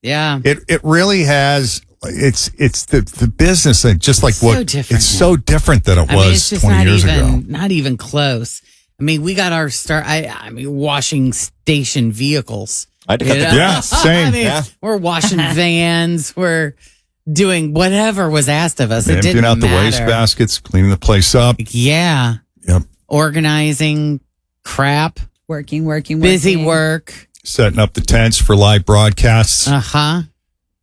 Yeah. It really has. It's the business and just like so different. It's so different than it was it's just 20 years ago. Not even close. I mean, we got our start. I mean, washing station vehicles. Yeah, same. We're washing vans. We're doing whatever was asked of us. It Emptying didn't out matter. the waste baskets, cleaning the place up. Yeah. Yep. Organizing crap. Working. Busy work. Setting up the tents for live broadcasts. Uh-huh.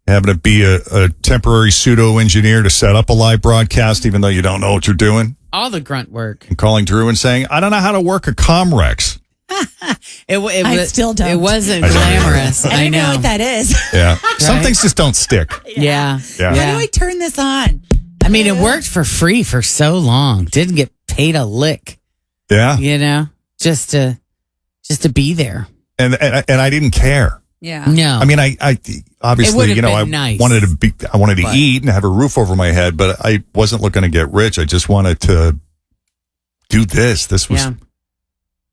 Having to be a temporary pseudo engineer to set up a live broadcast, even though you don't know what you're doing. All the grunt work. And calling Drew and saying, I don't know how to work a Comrex. I still don't. It wasn't glamorous. I don't know what that is. Yeah. Some things just don't stick. Yeah. How do I turn this on? I mean, it worked for free for so long. Didn't get paid a lick. Yeah. You know, just to be there. And I didn't care. Yeah. No. I mean, I obviously, I nice, wanted to eat and have a roof over my head, but I wasn't looking to get rich. I just wanted to do this. This was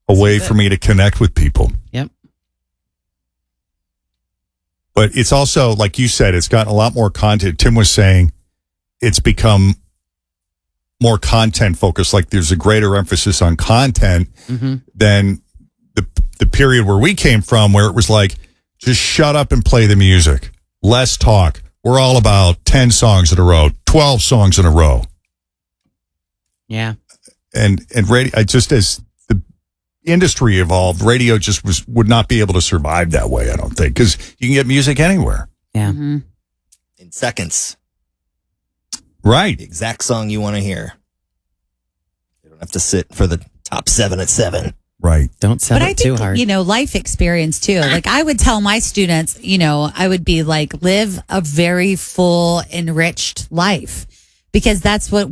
a way for me to connect with people. Yep. But it's also, like you said, it's gotten a lot more content. Tim was saying it's become more content focused. Like there's a greater emphasis on content than the period where we came from, where it was like, just shut up and play the music. Less talk. We're all about 10 songs in a row, 12 songs in a row. Yeah. And radio, as the industry evolved, radio just would not be able to survive that way, I don't think, because you can get music anywhere. Yeah. In seconds. Right. The exact song you want to hear. You don't have to sit for the top 7 at 7. Right. Don't sell But it too hard. Life experience too. Like I would tell my students, I would be like, live a very full, enriched life. Because that's what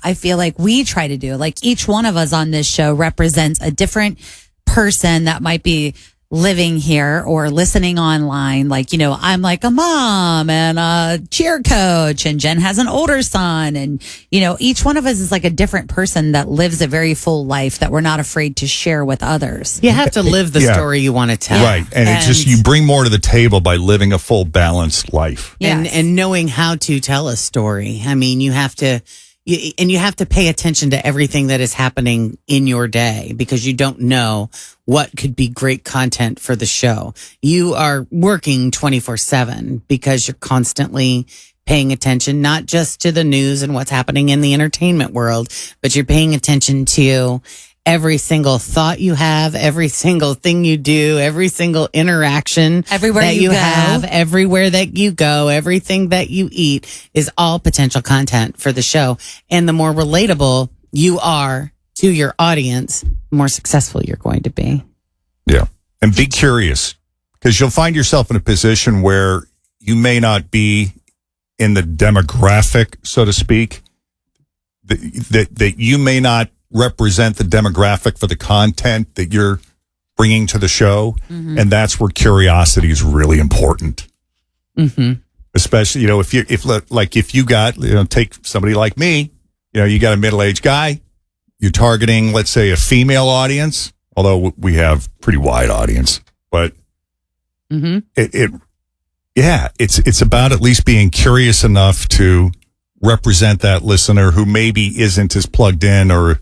I feel like we try to do. Like each one of us on this show represents a different person that might be living here or listening online. Like, I'm like a mom and a cheer coach, and Jen has an older son. And, each one of us is like a different person that lives a very full life that we're not afraid to share with others. You have to live the story you want to tell. Right. And it's just, you bring more to the table by living a full, balanced life. Yes. And knowing how to tell a story. I mean, you have to pay attention to everything that is happening in your day, because you don't know what could be great content for the show. You are working 24/7 because you're constantly paying attention, not just to the news and what's happening in the entertainment world, but you're paying attention to every single thought you have, every single thing you do, every single interaction everywhere that you go. have, everywhere that you go, everything that you eat is all potential content for the show. And the more relatable you are to your audience, the more successful you're going to be. Yeah. And be curious, because you'll find yourself in a position where you may not be in the demographic, so to speak, that you may not represent the demographic for the content that you're bringing to the show. And that's where curiosity is really important. Especially, if you got, take somebody like me, you got a middle-aged guy, you're targeting, let's say, a female audience, although we have pretty wide audience, but it's about at least being curious enough to represent that listener who maybe isn't as plugged in or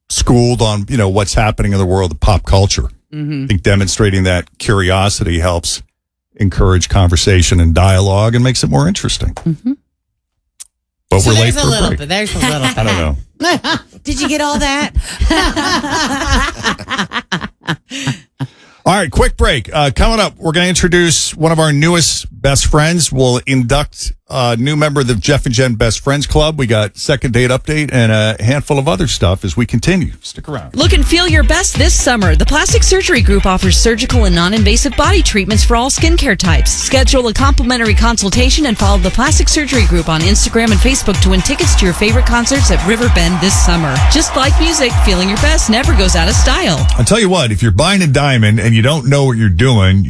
schooled on, what's happening in the world of pop culture. I think demonstrating that curiosity helps encourage conversation and dialogue and makes it more interesting. But we're late for a break. There's a little bit. I don't know. Did you get all that? All right, quick break. Coming up, we're going to introduce one of our newest best friends. We'll induct a new member of the Jeff and Jen Best Friends Club. We got second date update and a handful of other stuff as we continue. Stick around. Look and feel your best this summer. The Plastic Surgery Group offers surgical and non-invasive body treatments for all skincare types. Schedule a complimentary consultation and follow the Plastic Surgery Group on Instagram and Facebook to win tickets to your favorite concerts at Riverbend this summer. Just like music, feeling your best never goes out of style. I'll tell you what, if you're buying a diamond and you don't know what you're doing,